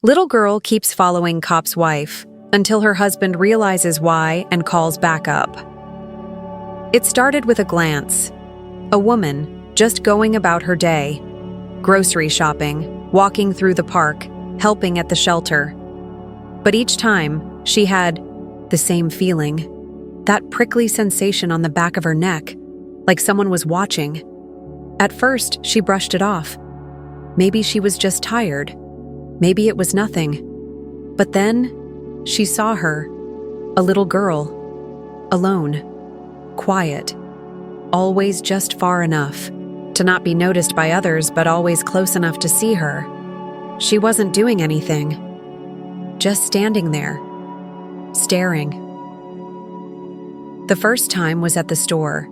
Little girl keeps following cop's wife until her husband realizes why and calls back up. It started with a glance. A woman just going about her day, grocery shopping, walking through the park, helping at the shelter. But each time, she had the same feeling, that prickly sensation on the back of her neck, like someone was watching. At first, she brushed it off. Maybe she was just tired. Maybe it was nothing. But then, she saw her, a little girl, alone, quiet, always just far enough to not be noticed by others, but always close enough to see her. She wasn't doing anything, just standing there, staring. The first time was at the store.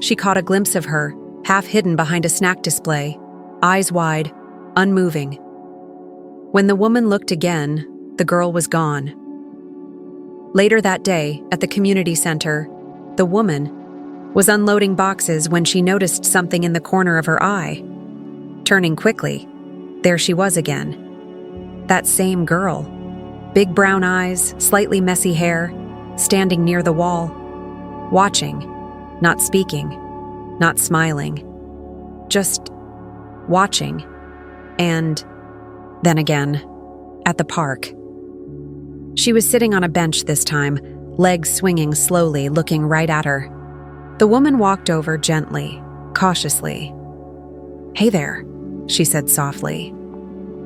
She caught a glimpse of her, half hidden behind a snack display, eyes wide, unmoving. When the woman looked again, the girl was gone. Later that day, at the community center, the woman was unloading boxes when she noticed something in the corner of her eye. Turning quickly, there she was again. That same girl. Big brown eyes, slightly messy hair, standing near the wall, watching, not speaking, not smiling, just watching. And then again, at the park. She was sitting on a bench this time, legs swinging slowly, looking right at her. The woman walked over gently, cautiously. "Hey there," she said softly.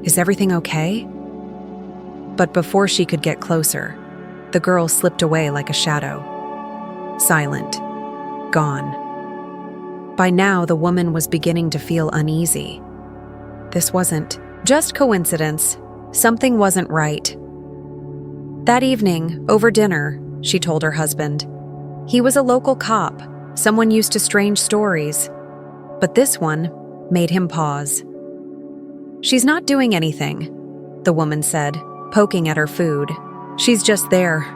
"Is everything okay?" But before she could get closer, the girl slipped away like a shadow. Silent. Gone. By now, the woman was beginning to feel uneasy. This wasn't just coincidence. Something wasn't right. That evening, over dinner, she told her husband. He was a local cop, someone used to strange stories. But this one made him pause. "She's not doing anything," the woman said, poking at her food. "She's just there,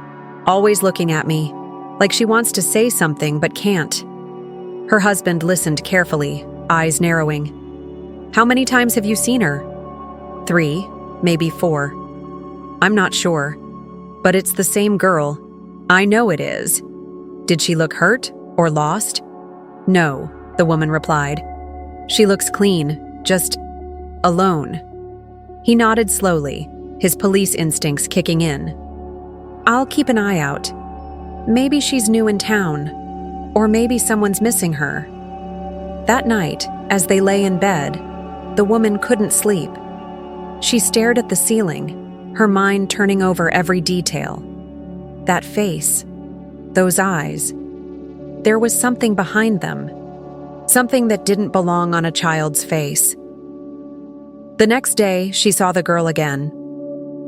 always looking at me, like she wants to say something but can't." Her husband listened carefully, eyes narrowing. "How many times have you seen her?" 3, maybe 4. "I'm not sure, but it's the same girl. I know it is." "Did she look hurt or lost?" "No," the woman replied. "She looks clean, just alone." He nodded slowly, his police instincts kicking in. "I'll keep an eye out. Maybe she's new in town, or maybe someone's missing her." That night, as they lay in bed, the woman couldn't sleep. She stared at the ceiling, her mind turning over every detail. That face, those eyes. There was something behind them, something that didn't belong on a child's face. The next day, she saw the girl again.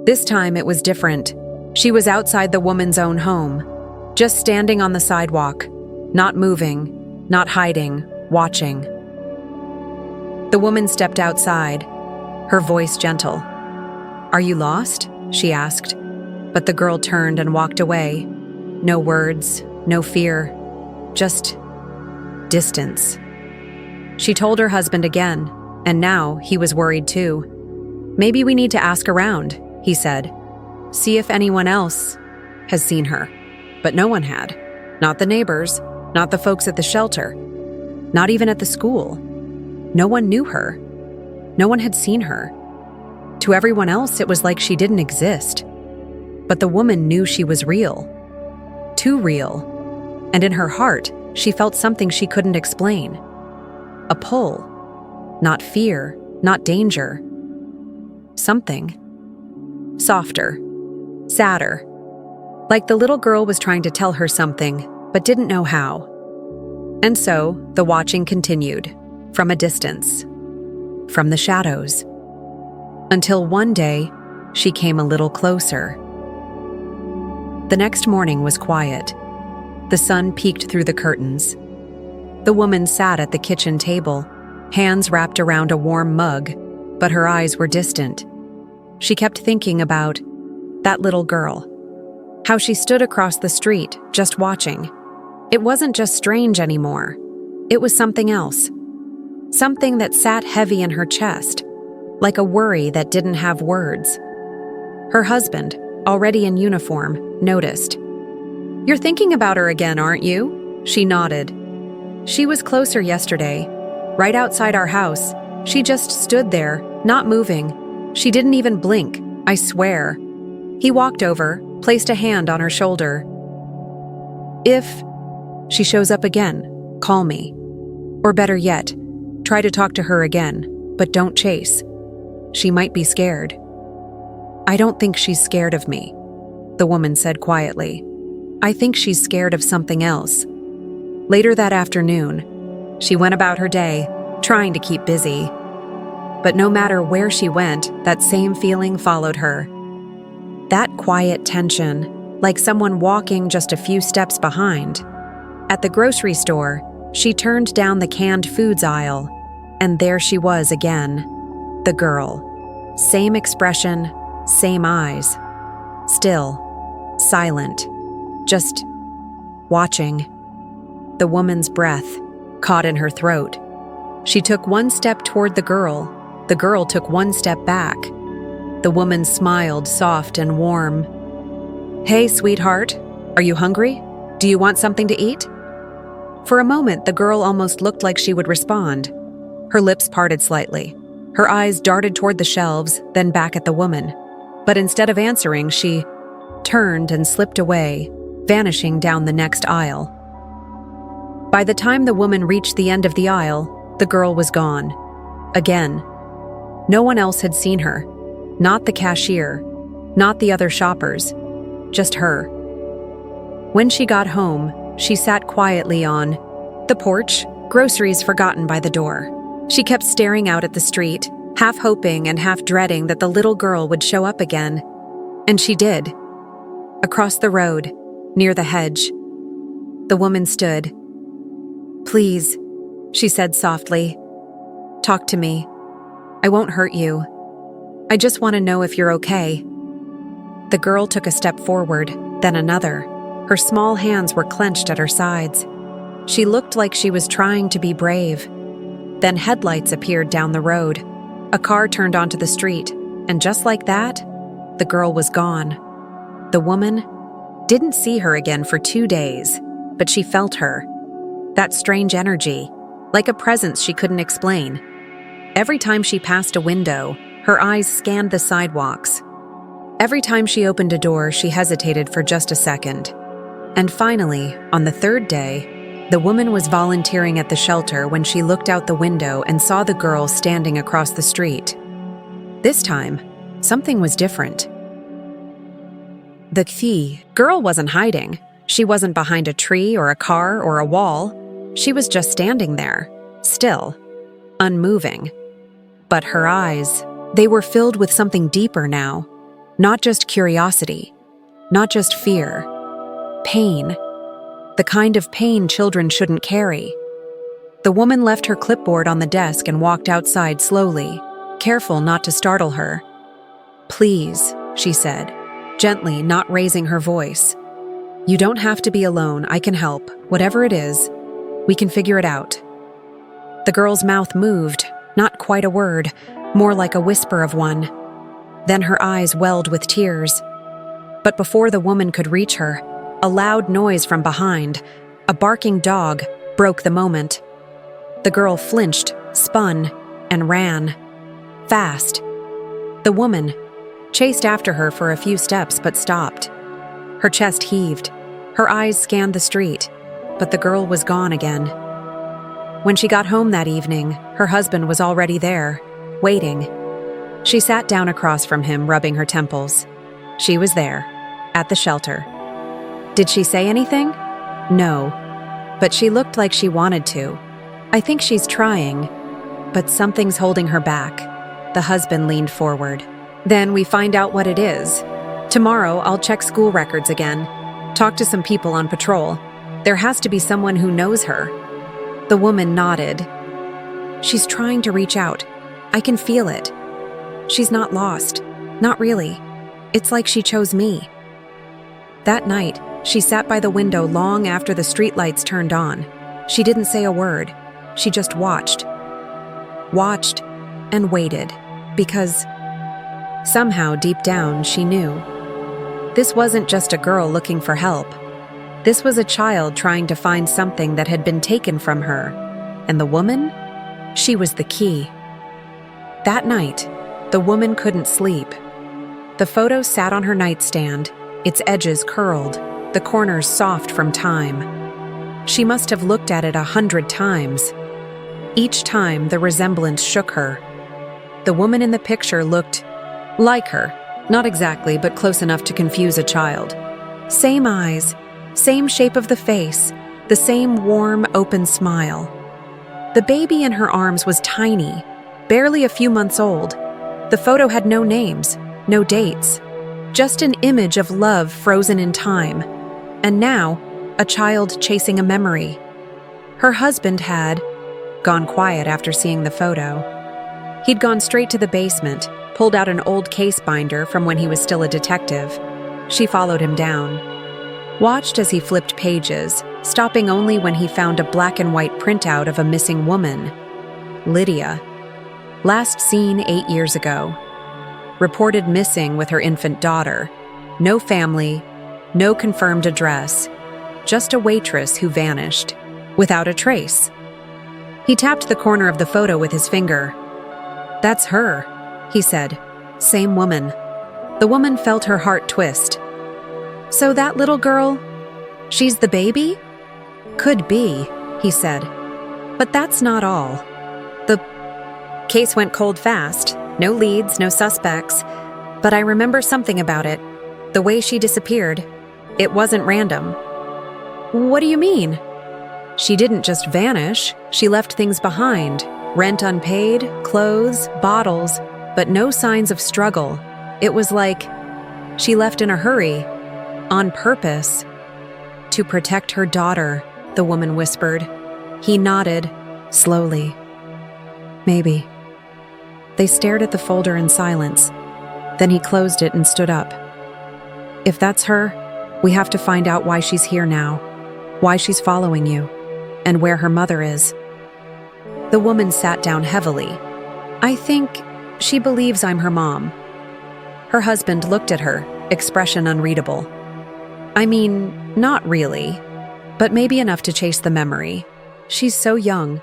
This time it was different. She was outside the woman's own home, just standing on the sidewalk, not moving, not hiding, watching. The woman stepped outside, her voice gentle. "Are you lost?" she asked, but the girl turned and walked away. No words, no fear, just distance. She told her husband again, and now he was worried too. "Maybe we need to ask around," he said. "See if anyone else has seen her." But no one had. Not the neighbors, not the folks at the shelter, not even at the school. No one knew her. No one had seen her. To everyone else, it was like she didn't exist. But the woman knew she was real. Too real. And in her heart, she felt something she couldn't explain. A pull. Not fear, not danger. Something. Softer. Sadder. Like the little girl was trying to tell her something, but didn't know how. And so, the watching continued, from a distance. From the shadows. Until one day, she came a little closer. The next morning was quiet. The sun peeked through the curtains. The woman sat at the kitchen table, hands wrapped around a warm mug, but her eyes were distant. She kept thinking about that little girl. How she stood across the street, just watching. It wasn't just strange anymore. It was something else. Something that sat heavy in her chest, like a worry that didn't have words. Her husband, already in uniform, noticed. "You're thinking about her again, aren't you?" She nodded. "She was closer yesterday. Right outside our house. She just stood there, not moving. She didn't even blink, I swear." He walked over, placed a hand on her shoulder. "If she shows up again, call me. Or better yet, try to talk to her again, but don't chase. She might be scared." "I don't think she's scared of me," the woman said quietly. "I think she's scared of something else." Later that afternoon, she went about her day, trying to keep busy. But no matter where she went, that same feeling followed her. That quiet tension, like someone walking just a few steps behind. At the grocery store, she turned down the canned foods aisle, and there she was again. The girl. Same expression, same eyes. Still, silent, just watching. The woman's breath caught in her throat. She took one step toward the girl. The girl took one step back. The woman smiled, soft and warm. "Hey, sweetheart, are you hungry? Do you want something to eat?" For a moment, the girl almost looked like she would respond. Her lips parted slightly. Her eyes darted toward the shelves, then back at the woman. But instead of answering, she turned and slipped away, vanishing down the next aisle. By the time the woman reached the end of the aisle, the girl was gone. Again. No one else had seen her. Not the cashier. Not the other shoppers. Just her. When she got home, she sat quietly on the porch, groceries forgotten by the door. She kept staring out at the street, half hoping and half dreading that the little girl would show up again. And she did. Across the road, near the hedge. The woman stood. "Please," she said softly. "Talk to me. I won't hurt you. I just want to know if you're okay." The girl took a step forward, then another. Her small hands were clenched at her sides. She looked like she was trying to be brave. Then headlights appeared down the road. A car turned onto the street, and just like that, the girl was gone. The woman didn't see her again for 2 days, but she felt her. That strange energy, like a presence she couldn't explain. Every time she passed a window, her eyes scanned the sidewalks. Every time she opened a door, she hesitated for just a second. And finally, on the 3rd day, the woman was volunteering at the shelter when she looked out the window and saw the girl standing across the street. This time, something was different. The girl wasn't hiding. She wasn't behind a tree or a car or a wall. She was just standing there, still, unmoving. But her eyes, they were filled with something deeper now. Not just curiosity, not just fear. Pain. The kind of pain children shouldn't carry. The woman left her clipboard on the desk and walked outside slowly, careful not to startle her. "Please," she said, gently, not raising her voice. "You don't have to be alone. I can help. Whatever it is, we can figure it out." The girl's mouth moved, not quite a word, more like a whisper of one. Then her eyes welled with tears. But before the woman could reach her, a loud noise from behind, a barking dog, broke the moment. The girl flinched, spun, and ran. Fast. The woman chased after her for a few steps but stopped. Her chest heaved. Her eyes scanned the street, but the girl was gone again. When she got home that evening, her husband was already there, waiting. She sat down across from him, rubbing her temples. She was there, at the shelter. Did she say anything? No, but she looked like she wanted to. "I think she's trying, but something's holding her back." The husband leaned forward. "Then we find out what it is. Tomorrow I'll check school records again, talk to some people on patrol. There has to be someone who knows her." The woman nodded. "She's trying to reach out. I can feel it. She's not lost. Not really. It's like she chose me." That night, she sat by the window long after the streetlights turned on. She didn't say a word. She just watched. Watched and waited, because Somehow, deep down, she knew. This wasn't just a girl looking for help. This was a child trying to find something that had been taken from her. And the woman? She was the key. That night, the woman couldn't sleep. The photo sat on her nightstand, its edges curled, the corners soft from time. She must have looked at it 100 times. Each time, the resemblance shook her. The woman in the picture looked like her, not exactly, but close enough to confuse a child. Same eyes, same shape of the face, the same warm, open smile. The baby in her arms was tiny, barely a few months old. The photo had no names, no dates, just an image of love frozen in time. And now, a child chasing a memory. Her husband had gone quiet after seeing the photo. He'd gone straight to the basement, pulled out an old case binder from when he was still a detective. She followed him down, watched as he flipped pages, stopping only when he found a black and white printout of a missing woman. Lydia. Last seen 8 years ago. Reported missing with her infant daughter. No family, no confirmed address. Just a waitress who vanished, without a trace. He tapped the corner of the photo with his finger. "That's her," he said. "Same woman." The woman felt her heart twist. "So that little girl, she's the baby?" "Could be," he said. "But that's not all." The case went cold fast. No leads, no suspects. But I remember something about it. The way she disappeared. It wasn't random. "What do you mean?" "She didn't just vanish. She left things behind. Rent unpaid, clothes, bottles, but no signs of struggle. It was like she left in a hurry, on purpose." "To protect her daughter," the woman whispered. He nodded, slowly. "Maybe." They stared at the folder in silence. Then he closed it and stood up. "If that's her, we have to find out why she's here now, why she's following you, and where her mother is." The woman sat down heavily. "I think she believes I'm her mom." Her husband looked at her, expression unreadable. "I mean, not really, but maybe enough to chase the memory. She's so young.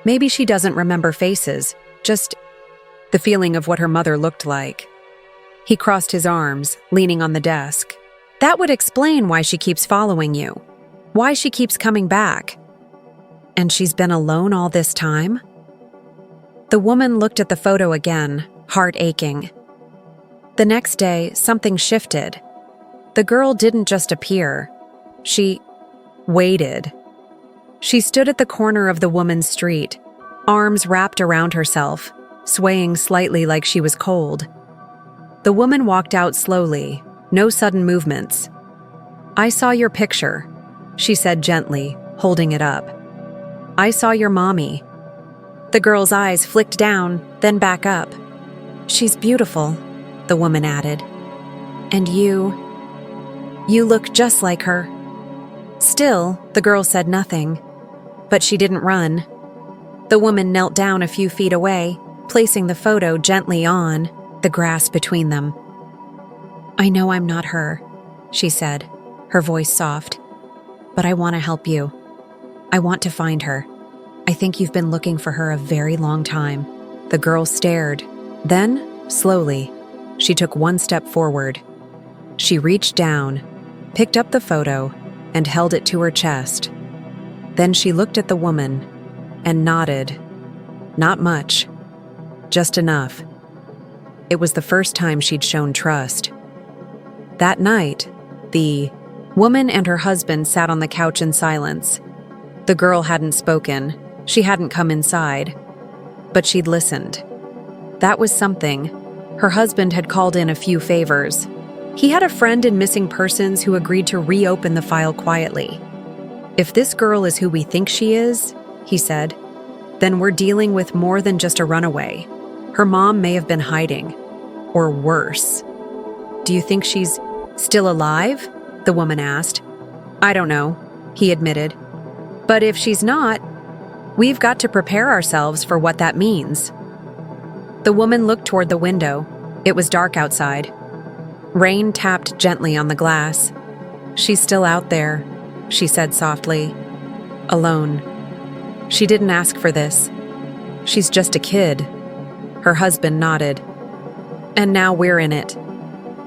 Maybe she doesn't remember faces, just the feeling of what her mother looked like." He crossed his arms, leaning on the desk. "That would explain why she keeps following you, why she keeps coming back." "And she's been alone all this time?" The woman looked at the photo again, heart aching. The next day, something shifted. The girl didn't just appear. She waited. She stood at the corner of the woman's street, arms wrapped around herself, swaying slightly like she was cold. The woman walked out slowly, no sudden movements. "I saw your picture," she said gently, holding it up. "I saw your mommy." The girl's eyes flicked down, then back up. "She's beautiful," the woman added. "And you look just like her." Still, the girl said nothing. But she didn't run. The woman knelt down a few feet away, placing the photo gently on the grass between them. "I know I'm not her," she said, her voice soft. "But I want to help you. I want to find her. I think you've been looking for her a very long time." The girl stared. Then, slowly, she took one step forward. She reached down, picked up the photo, and held it to her chest. Then she looked at the woman and nodded. Not much, just enough. It was the first time she'd shown trust. That night, the woman and her husband sat on the couch in silence. The girl hadn't spoken. She hadn't come inside. But she'd listened. That was something. Her husband had called in a few favors. He had a friend in missing persons who agreed to reopen the file quietly. "If this girl is who we think she is," he said, "then we're dealing with more than just a runaway. Her mom may have been hiding. Or worse." "Do you think she's still alive?" the woman asked. "I don't know," he admitted. "But if she's not, we've got to prepare ourselves for what that means." The woman looked toward the window. It was dark outside. Rain tapped gently on the glass. "She's still out there," she said softly. "Alone. She didn't ask for this. She's just a kid." Her husband nodded. "And now we're in it.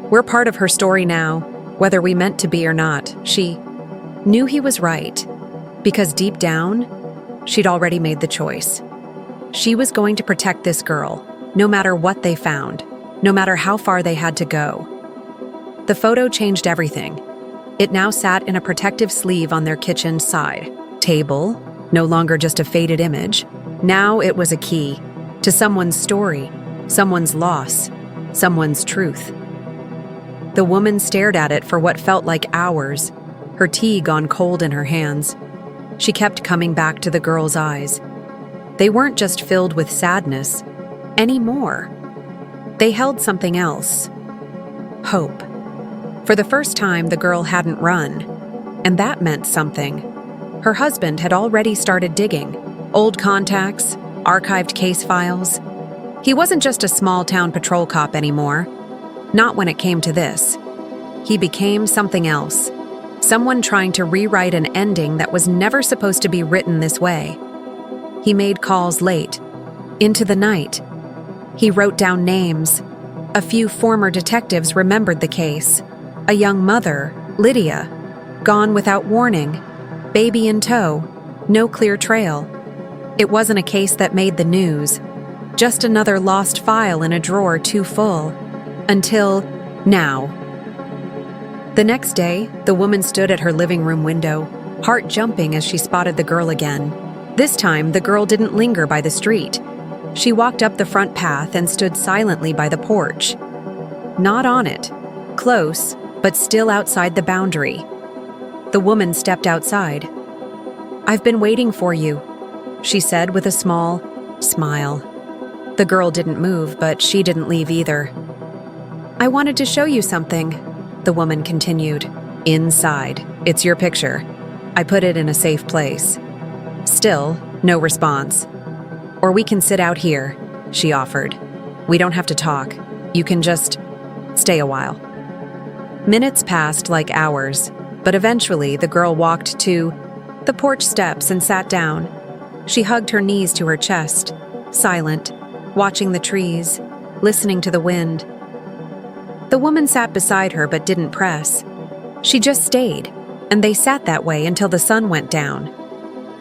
We're part of her story now, whether we meant to be or not." She knew he was right, because deep down, she'd already made the choice. She was going to protect this girl, no matter what they found, no matter how far they had to go. The photo changed everything. It now sat in a protective sleeve on their kitchen side table, no longer just a faded image. Now it was a key to someone's story, someone's loss, someone's truth. The woman stared at it for what felt like hours, her tea gone cold in her hands. She kept coming back to the girl's eyes. They weren't just filled with sadness anymore. They held something else. Hope. For the first time, the girl hadn't run, and that meant something. Her husband had already started digging. Old contacts, archived case files. He wasn't just a small-town patrol cop anymore. Not when it came to this. He became something else. Someone trying to rewrite an ending that was never supposed to be written this way. He made calls late, into the night. He wrote down names. A few former detectives remembered the case. A young mother, Lydia, gone without warning. Baby in tow, no clear trail. It wasn't a case that made the news. Just another lost file in a drawer too full. Until now. The next day, the woman stood at her living room window, heart jumping as she spotted the girl again. This time, the girl didn't linger by the street. She walked up the front path and stood silently by the porch. Not on it. Close, but still outside the boundary. The woman stepped outside. "I've been waiting for you," she said with a small smile. The girl didn't move, but she didn't leave either. "I wanted to show you something," the woman continued. "Inside. It's your picture. I put it in a safe place." Still, no response. "Or we can sit out here," she offered. "We don't have to talk. You can just stay a while." Minutes passed like hours, but eventually the girl walked to the porch steps and sat down. She hugged her knees to her chest, silent, watching the trees, listening to the wind. The woman sat beside her but didn't press. She just stayed, and they sat that way until the sun went down.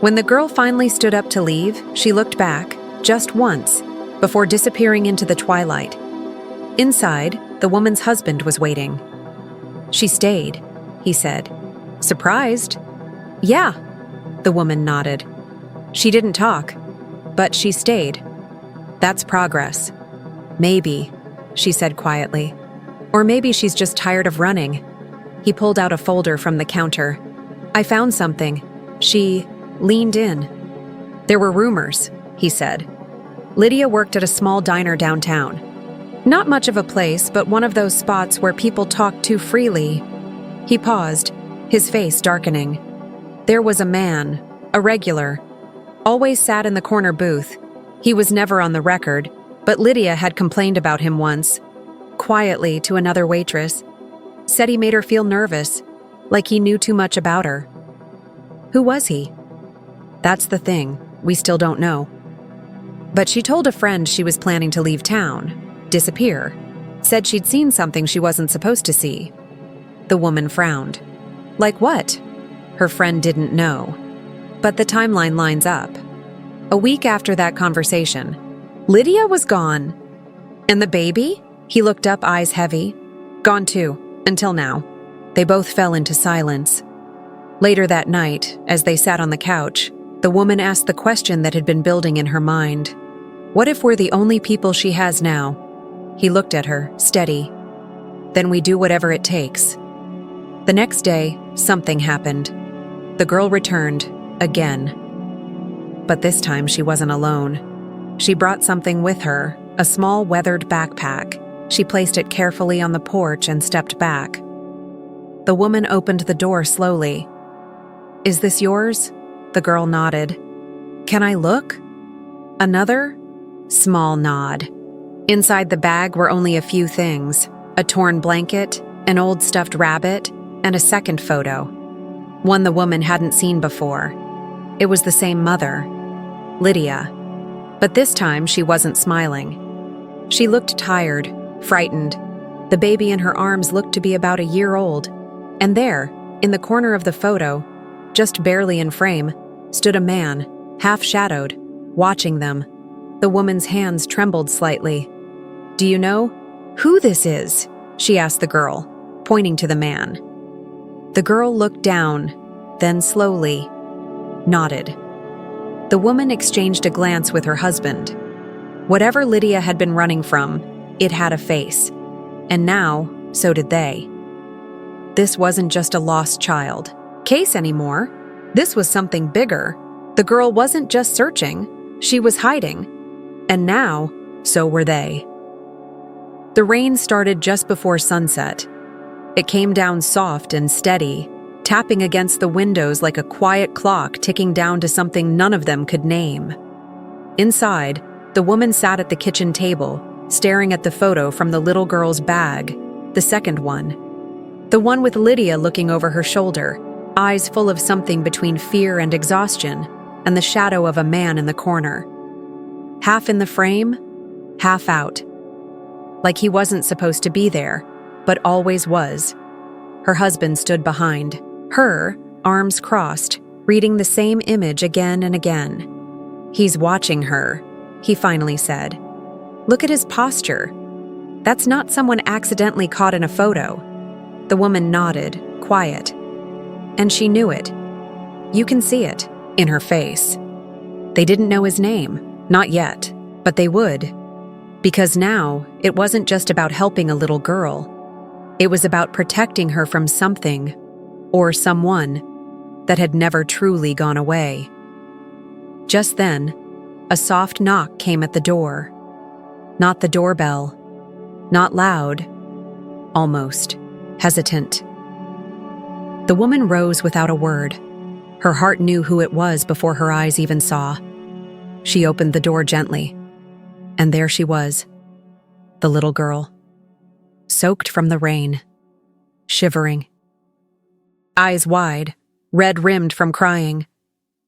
When the girl finally stood up to leave, she looked back, just once, before disappearing into the twilight. Inside, the woman's husband was waiting. "She stayed," he said. "Surprised?" "Yeah," the woman nodded. "She didn't talk, but she stayed. That's progress." "Maybe," she said quietly. "Or maybe she's just tired of running." He pulled out a folder from the counter. "I found something." She leaned in. "There were rumors," he said. Lydia worked at a small diner downtown. Not much of a place, but one of those spots where people talk too freely. He paused, his face darkening. There was a man, a regular, always sat in the corner booth. He was never on the record, but Lydia had complained about him once, quietly to another waitress. Said he made her feel nervous, like he knew too much about her. Who was he? That's the thing, we still don't know. But she told a friend she was planning to leave town, disappear, said she'd seen something she wasn't supposed to see. The woman frowned. Like what? Her friend didn't know. But the timeline lines up. A week after that conversation, Lydia was gone. And the baby? He looked up, eyes heavy. Gone too, until now. They both fell into silence. Later that night, as they sat on the couch, the woman asked the question that had been building in her mind. What if we're the only people she has now? He looked at her, steady. Then we do whatever it takes. The next day, something happened. The girl returned, again. But this time she wasn't alone. She brought something with her, a small weathered backpack. She placed it carefully on the porch and stepped back. The woman opened the door slowly. Is this yours? The girl nodded. Can I look? Another small nod. Inside the bag were only a few things: a torn blanket, an old stuffed rabbit, and a second photo, one the woman hadn't seen before. It was the same mother, Lydia, but this time she wasn't smiling. She looked tired, frightened. The baby in her arms looked to be about a year old, and there, in the corner of the photo, just barely in frame, stood a man, half-shadowed, watching them. The woman's hands trembled slightly. "Do you know who this is?" she asked the girl, pointing to the man. The girl looked down, then slowly nodded. The woman exchanged a glance with her husband. Whatever Lydia had been running from, it had a face, and now so did they. This wasn't just a lost child case anymore. This was something bigger. The girl wasn't just searching, she was hiding. And now, so were they. The rain started just before sunset. It came down soft and steady, tapping against the windows like a quiet clock ticking down to something none of them could name. Inside, the woman sat at the kitchen table, staring at the photo from the little girl's bag, the second one. The one with Lydia looking over her shoulder, eyes full of something between fear and exhaustion, and the shadow of a man in the corner. Half in the frame, half out. Like he wasn't supposed to be there, but always was. Her husband stood behind her, arms crossed, reading the same image again and again. "He's watching her," he finally said. "Look at his posture. That's not someone accidentally caught in a photo." The woman nodded, quiet. And she knew it. You can see it in her face. They didn't know his name, not yet, but they would. Because now, it wasn't just about helping a little girl. It was about protecting her from something, or someone, that had never truly gone away. Just then, a soft knock came at the door. Not the doorbell. Not loud. Almost hesitant. The woman rose without a word. Her heart knew who it was before her eyes even saw. She opened the door gently. And there she was, the little girl, soaked from the rain, shivering. Eyes wide, red-rimmed from crying.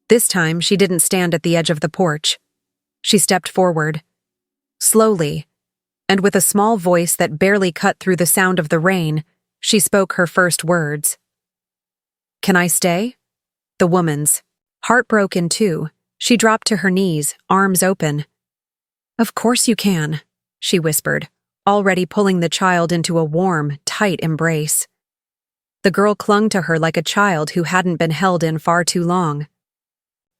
This time she didn't stand at the edge of the porch. She stepped forward, slowly, and with a small voice that barely cut through the sound of the rain, she spoke her first words. "Can I stay?" The woman's heart broke in two. She dropped to her knees, arms open. "Of course you can," she whispered, already pulling the child into a warm, tight embrace. The girl clung to her like a child who hadn't been held in far too long.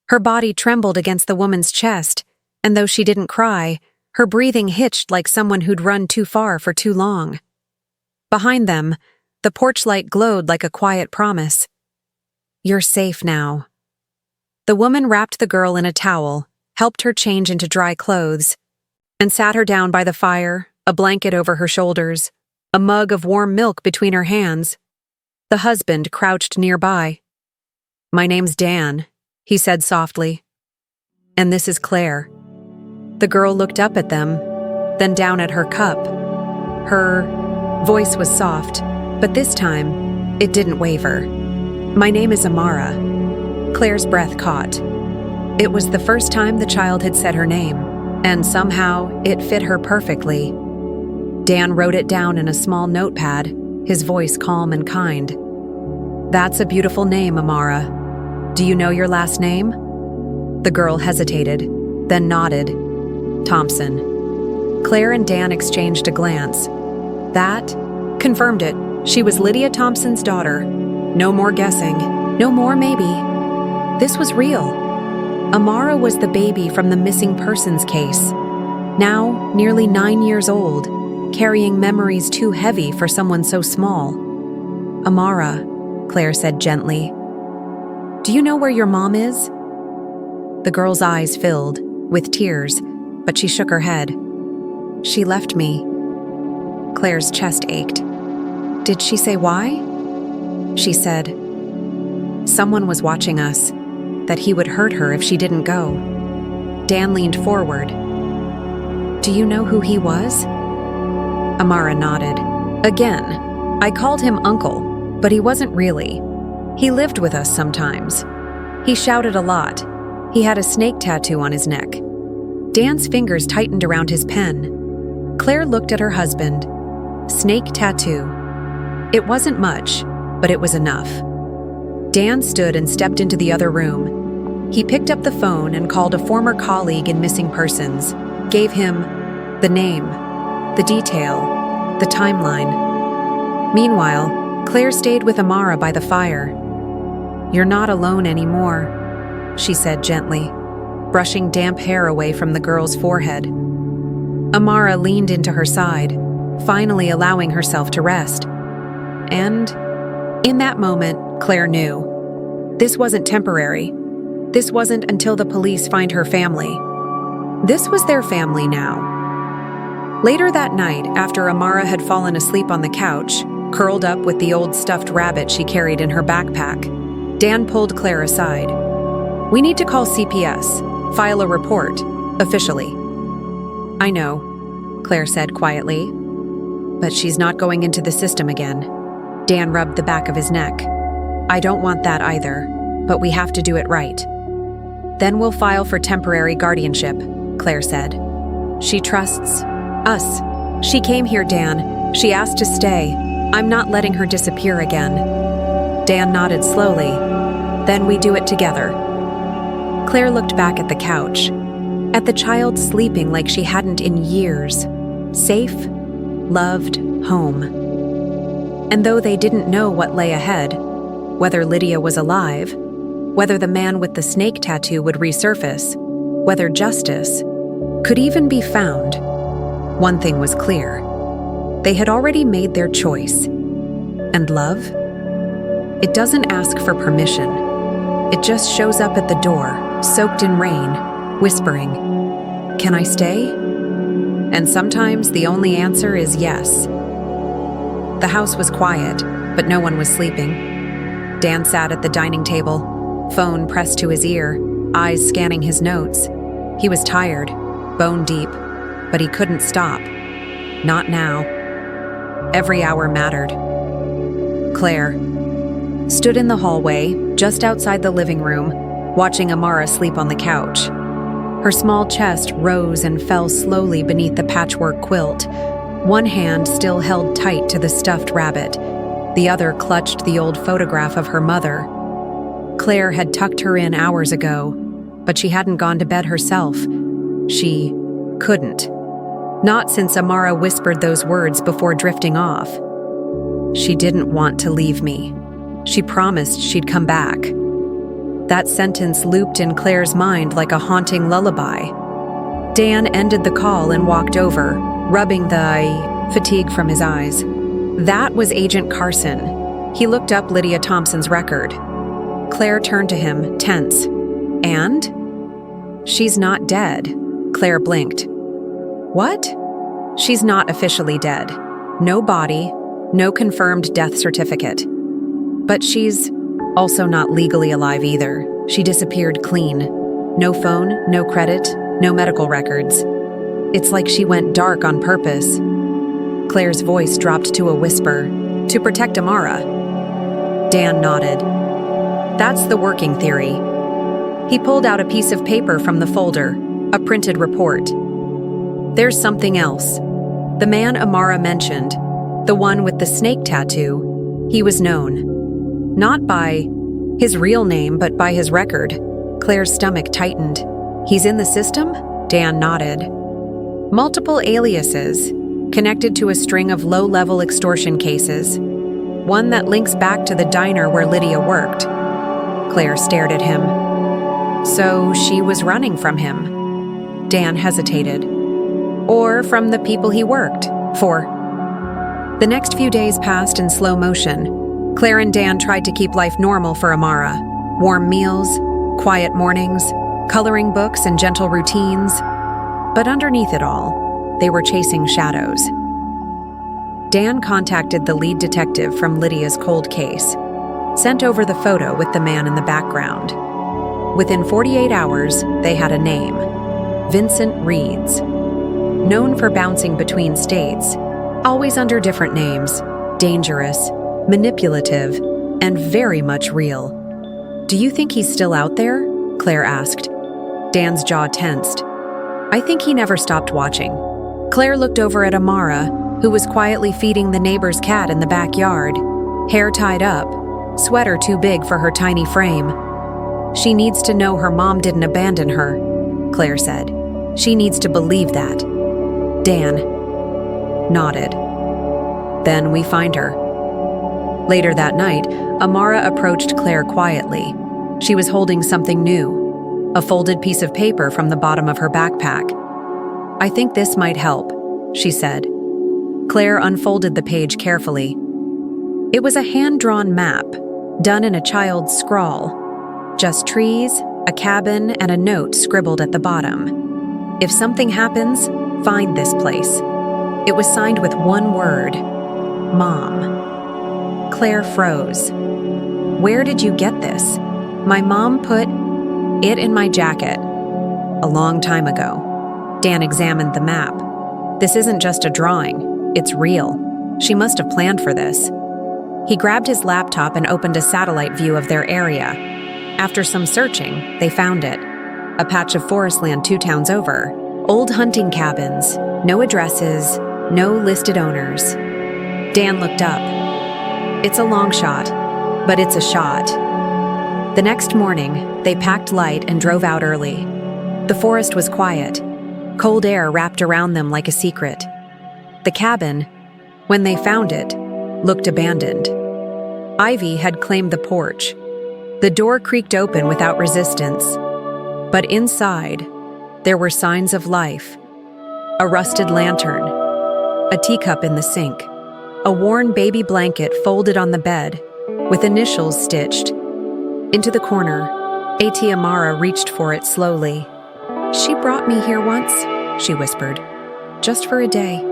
Her body trembled against the woman's chest, and though she didn't cry, her breathing hitched like someone who'd run too far for too long. Behind them, the porch light glowed like a quiet promise. "You're safe now." The woman wrapped the girl in a towel, helped her change into dry clothes, and sat her down by the fire, a blanket over her shoulders, a mug of warm milk between her hands. The husband crouched nearby. "My name's Dan," he said softly. "And this is Claire." The girl looked up at them, then down at her cup. Her voice was soft, but this time, it didn't waver. "My name is Amara." Claire's breath caught. It was the first time the child had said her name, and somehow it fit her perfectly. Dan wrote it down in a small notepad, his voice calm and kind. "That's a beautiful name, Amara. Do you know your last name?" The girl hesitated, then nodded. "Thompson." Claire and Dan exchanged a glance. That confirmed it. She was Lydia Thompson's daughter. No more guessing. No more maybe. This was real. Amara was the baby from the missing persons case. Now, nearly 9 years old, carrying memories too heavy for someone so small. "Amara," Claire said gently, "do you know where your mom is?" The girl's eyes filled, with tears, but she shook her head. "She left me." Claire's chest ached. "Did she say why?" She said, "Someone was watching us, that he would hurt her if she didn't go." Dan leaned forward. Do you know who he was? Amara nodded. Again, I called him Uncle, but he wasn't really. He lived with us sometimes. He shouted a lot. He had a snake tattoo on his neck. Dan's fingers tightened around his pen. Claire looked at her husband. Snake tattoo. It wasn't much, but it was enough. Dan stood and stepped into the other room. He picked up the phone and called a former colleague in missing persons, gave him the name, the detail, the timeline. Meanwhile, Claire stayed with Amara by the fire. You're not alone anymore, she said gently, brushing damp hair away from the girl's forehead. Amara leaned into her side, finally allowing herself to rest. And in that moment, Claire knew. This wasn't temporary. This wasn't until the police find her family. This was their family now. Later that night, after Amara had fallen asleep on the couch, curled up with the old stuffed rabbit she carried in her backpack, Dan pulled Claire aside. We need to call CPS, file a report, officially. I know, Claire said quietly, but she's not going into the system again. Dan rubbed the back of his neck. I don't want that either, but we have to do it right. Then we'll file for temporary guardianship, Claire said. She trusts us. She came here, Dan. She asked to stay. I'm not letting her disappear again. Dan nodded slowly. Then we do it together. Claire looked back at the couch, at the child sleeping like she hadn't in years. Safe, loved, home. And though they didn't know what lay ahead, whether Lydia was alive, whether the man with the snake tattoo would resurface, whether justice could even be found, one thing was clear. They had already made their choice. And love? It doesn't ask for permission. It just shows up at the door, soaked in rain, whispering, "Can I stay?" And sometimes the only answer is yes. The house was quiet, but no one was sleeping. Dan sat at the dining table, phone pressed to his ear, eyes scanning his notes. He was tired, bone deep, but he couldn't stop. Not now. Every hour mattered. Claire stood in the hallway, just outside the living room, watching Amara sleep on the couch. Her small chest rose and fell slowly beneath the patchwork quilt. One hand still held tight to the stuffed rabbit. The other clutched the old photograph of her mother. Claire had tucked her in hours ago, but she hadn't gone to bed herself. She couldn't. Not since Amara whispered those words before drifting off. She didn't want to leave me. She promised she'd come back. That sentence looped in Claire's mind like a haunting lullaby. Dan ended the call and walked over, rubbing the fatigue from his eyes. That was Agent Carson. He looked up Lydia Thompson's record. Claire turned to him, tense. And? She's not dead. Claire blinked. What? She's not officially dead. No body, no confirmed death certificate. But she's also not legally alive either. She disappeared clean. No phone, no credit, no medical records. It's like she went dark on purpose. Claire's voice dropped to a whisper. To protect Amara. Dan nodded. That's the working theory. He pulled out a piece of paper from the folder, a printed report. There's something else. The man Amara mentioned, the one with the snake tattoo, he was known. Not by his real name, but by his record. Claire's stomach tightened. He's in the system? Dan nodded. Multiple aliases, connected to a string of low-level extortion cases. One that links back to the diner where Lydia worked. Claire stared at him. So she was running from him. Dan hesitated. Or from the people he worked for. The next few days passed in slow motion. Claire and Dan tried to keep life normal for Amara. Warm meals, quiet mornings, coloring books and gentle routines. But underneath it all, they were chasing shadows. Dan contacted the lead detective from Lydia's cold case, sent over the photo with the man in the background. Within 48 hours, they had a name: Vincent Reeds. known for bouncing between states, always under different names, dangerous, manipulative, and very much real. "Do you think he's still out there?" Claire asked. Dan's jaw tensed. "I think he never stopped watching." Claire looked over at Amara, who was quietly feeding the neighbor's cat in the backyard, hair tied up, sweater too big for her tiny frame. "She needs to know her mom didn't abandon her," Claire said. "She needs to believe that." Dan nodded. "Then we find her." Later that night, Amara approached Claire quietly. She was holding something new, a folded piece of paper from the bottom of her backpack. "I think this might help," she said. Claire unfolded the page carefully. It was a hand-drawn map, done in a child's scrawl. Just trees, a cabin, and a note scribbled at the bottom. "If something happens, find this place." It was signed with one word: Mom. Claire froze. "Where did you get this?" "My mom put it in my jacket a long time ago." Dan examined the map. "This isn't just a drawing. It's real. She must have planned for this." He grabbed his laptop and opened a satellite view of their area. After some searching, they found it. A patch of forest land 2 towns over. Old hunting cabins, no addresses, no listed owners. Dan looked up. "It's a long shot, but it's a shot." The next morning, they packed light and drove out early. The forest was quiet. Cold air wrapped around them like a secret. The cabin, when they found it, looked abandoned. Ivy had claimed the porch. The door creaked open without resistance. But inside, there were signs of life. A rusted lantern, a teacup in the sink, a worn baby blanket folded on the bed, with initials stitched. Into the corner, A.T. Amara reached for it slowly. "She brought me here once," she whispered. "Just for a day."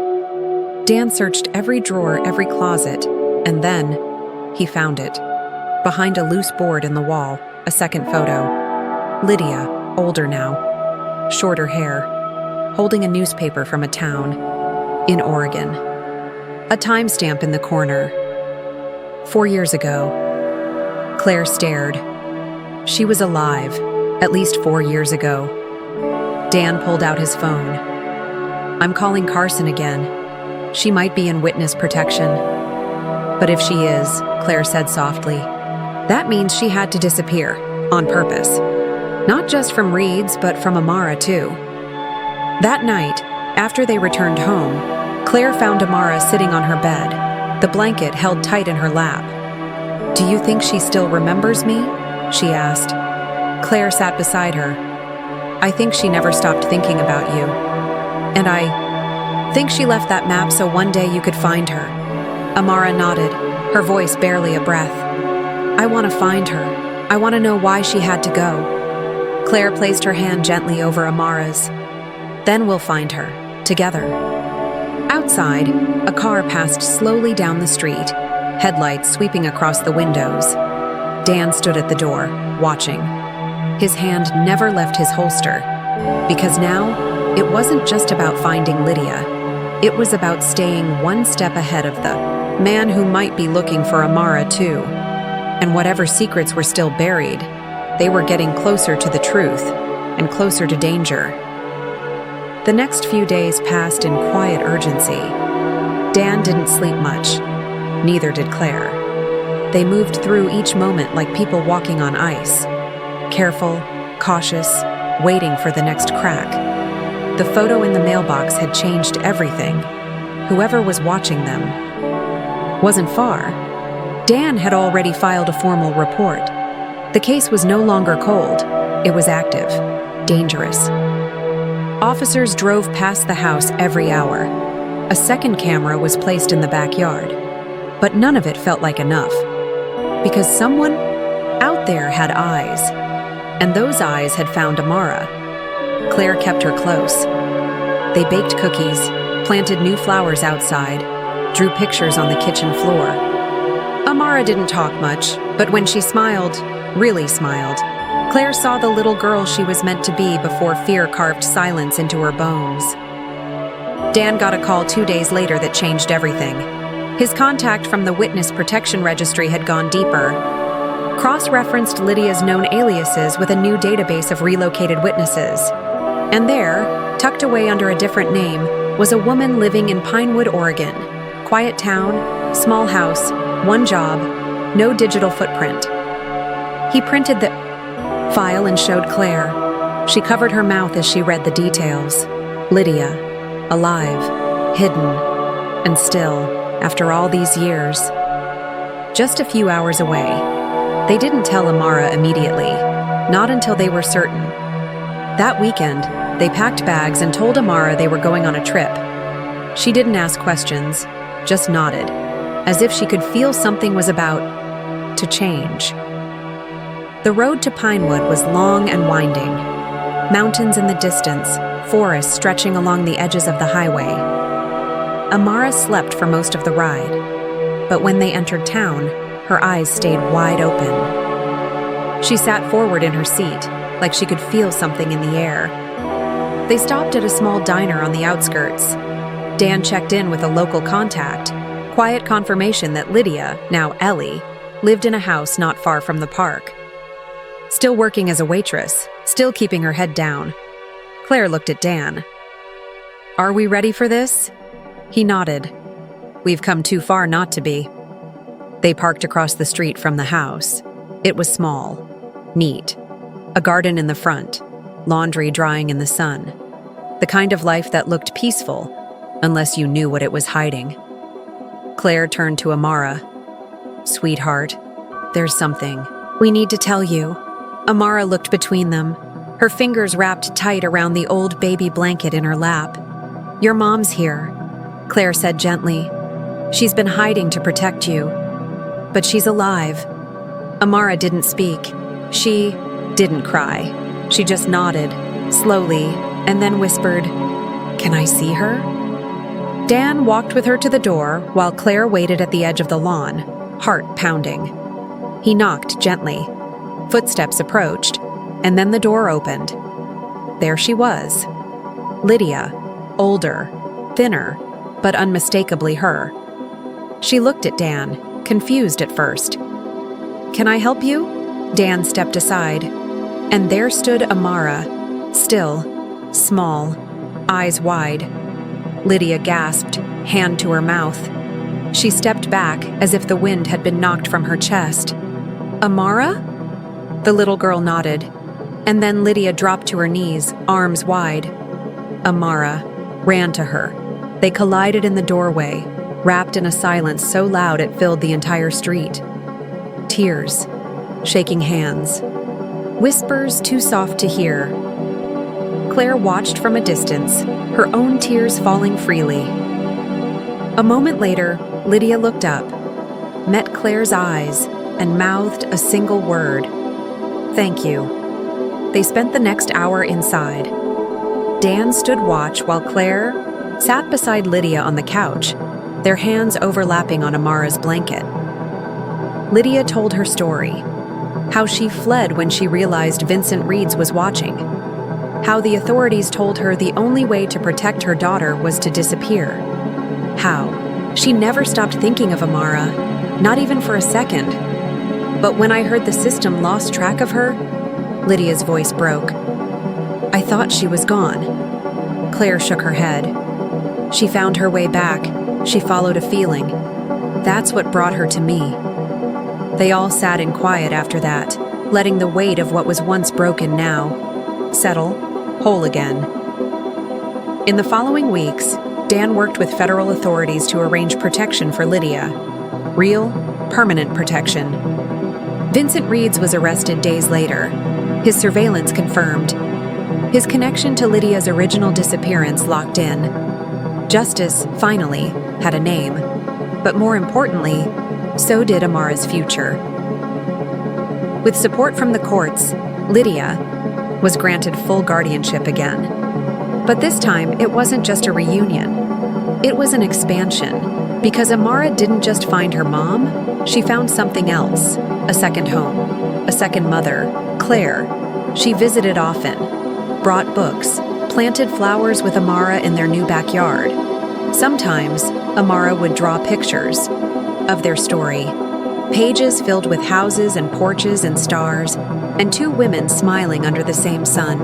Dan searched every drawer, every closet, and then he found it. Behind a loose board in the wall, a second photo. Lydia, older now, shorter hair, holding a newspaper from a town in Oregon. A timestamp in the corner. 4 years ago. Claire stared. She was alive, at least 4 years ago. Dan pulled out his phone. "I'm calling Carson again. She might be in witness protection." "But if she is," Claire said softly, "that means she had to disappear, on purpose. Not just from Reed's, but from Amara too." That night, after they returned home, Claire found Amara sitting on her bed, the blanket held tight in her lap. "Do you think she still remembers me?" she asked. Claire sat beside her. "I think she never stopped thinking about you. And I think she left that map so one day you could find her." Amara nodded, her voice barely a breath. "I want to find her. I want to know why she had to go." Claire placed her hand gently over Amara's. "Then we'll find her, together." Outside, a car passed slowly down the street, headlights sweeping across the windows. Dan stood at the door, watching. His hand never left his holster, because now it wasn't just about finding Lydia. It was about staying one step ahead of the man who might be looking for Amara too. And whatever secrets were still buried, they were getting closer to the truth and closer to danger. The next few days passed in quiet urgency. Dan didn't sleep much. Neither did Claire. They moved through each moment like people walking on ice. Careful, cautious, waiting for the next crack. The photo in the mailbox had changed everything. Whoever was watching them wasn't far. Dan had already filed a formal report. The case was no longer cold. It was active, dangerous. Officers drove past the house every hour. A second camera was placed in the backyard. But none of it felt like enough. Because someone out there had eyes. And those eyes had found Amara. Claire kept her close. They baked cookies, planted new flowers outside, drew pictures on the kitchen floor. Amara didn't talk much, but when she smiled, really smiled, Claire saw the little girl she was meant to be before fear carved silence into her bones. Dan got a call 2 days later that changed everything. His contact from the Witness Protection Registry had gone deeper. Cross-referenced Lydia's known aliases with a new database of relocated witnesses. And there, tucked away under a different name, was a woman living in Pinewood, Oregon. Quiet town, small house, one job, no digital footprint. He printed the file and showed Claire. She covered her mouth as she read the details. Lydia, alive, hidden, and still, after all these years. Just a few hours away. They didn't tell Amara immediately, not until they were certain. That weekend, they packed bags and told Amara they were going on a trip. She didn't ask questions, just nodded, as if she could feel something was about to change. The road to Pinewood was long and winding. Mountains in the distance, forests stretching along the edges of the highway. Amara slept for most of the ride, but when they entered town, her eyes stayed wide open. She sat forward in her seat, like she could feel something in the air. They stopped at a small diner on the outskirts. Dan checked in with a local contact, quiet confirmation that Lydia, now Ellie, lived in a house not far from the park. Still working as a waitress, still keeping her head down. Claire looked at Dan. "Are we ready for this?" He nodded. "We've come too far not to be." They parked across the street from the house. It was small, neat. A garden in the front, laundry drying in the sun. The kind of life that looked peaceful, unless you knew what it was hiding. Claire turned to Amara. "Sweetheart, there's something we need to tell you." Amara looked between them, her fingers wrapped tight around the old baby blanket in her lap. "Your mom's here," Claire said gently. "She's been hiding to protect you. But she's alive." Amara didn't speak. She didn't cry. She just nodded, slowly, and then whispered, "Can I see her?" Dan walked with her to the door while Claire waited at the edge of the lawn, heart pounding. He knocked gently. Footsteps approached, and then the door opened. There she was. Lydia, older, thinner, but unmistakably her. She looked at Dan, confused at first. "Can I help you?" Dan stepped aside, and there stood Amara, still, small, eyes wide. Lydia gasped, hand to her mouth. She stepped back as if the wind had been knocked from her chest. "Amara?" The little girl nodded, and then Lydia dropped to her knees, arms wide. Amara ran to her. They collided in the doorway, wrapped in a silence so loud it filled the entire street. Tears, shaking hands, whispers too soft to hear. Claire watched from a distance, her own tears falling freely. A moment later, Lydia looked up, met Claire's eyes, and mouthed a single word. "Thank you." They spent the next hour inside. Dan stood watch while Claire sat beside Lydia on the couch, their hands overlapping on Amara's blanket. Lydia told her story, how she fled when she realized Vincent Reeds was watching, how the authorities told her the only way to protect her daughter was to disappear, how she never stopped thinking of Amara, not even for a second. But when I heard the system lost track of her, Lydia's voice broke. "I thought she was gone." Claire shook her head. "She found her way back. She followed a feeling. That's what brought her to me." They all sat in quiet after that, letting the weight of what was once broken now settle, whole again. In the following weeks, Dan worked with federal authorities to arrange protection for Lydia. Real, permanent protection. Vincent Reeds was arrested days later. His surveillance confirmed. His connection to Lydia's original disappearance locked in. Justice, finally, had a name. But more importantly, so did Amara's future. With support from the courts, Lydia was granted full guardianship again. But this time, it wasn't just a reunion. It was an expansion, because Amara didn't just find her mom, she found something else, a second home, a second mother, Claire. She visited often, brought books, planted flowers with Amara in their new backyard. Sometimes, Amara would draw pictures of their story, pages filled with houses and porches and stars, and two women smiling under the same sun.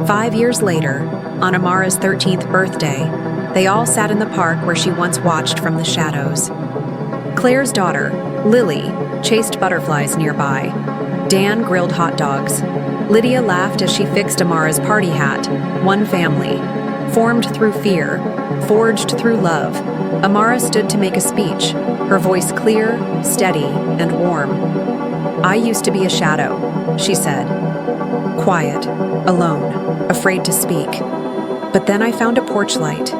5 years later, on Amara's 13th birthday, they all sat in the park where she once watched from the shadows. Claire's daughter, Lily, chased butterflies nearby. Dan grilled hot dogs. Lydia laughed as she fixed Amara's party hat. One family, formed through fear, forged through love. Amara stood to make a speech, her voice clear, steady, and warm. "I used to be a shadow," she said. Quiet, alone, afraid to speak. But then I found a porch light,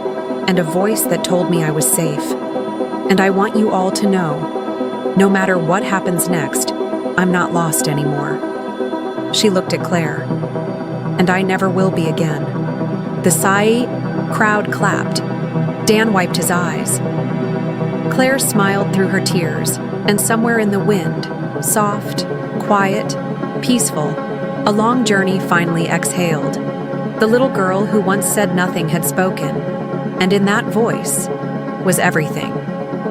and a voice that told me I was safe. And I want you all to know, no matter what happens next, I'm not lost anymore. She looked at Claire. And I never will be again. The crowd clapped. Dan wiped his eyes. Claire smiled through her tears, and somewhere in the wind, soft, quiet, peaceful, a long journey finally exhaled. The little girl who once said nothing had spoken, and in that voice was everything.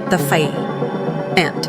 The fight end.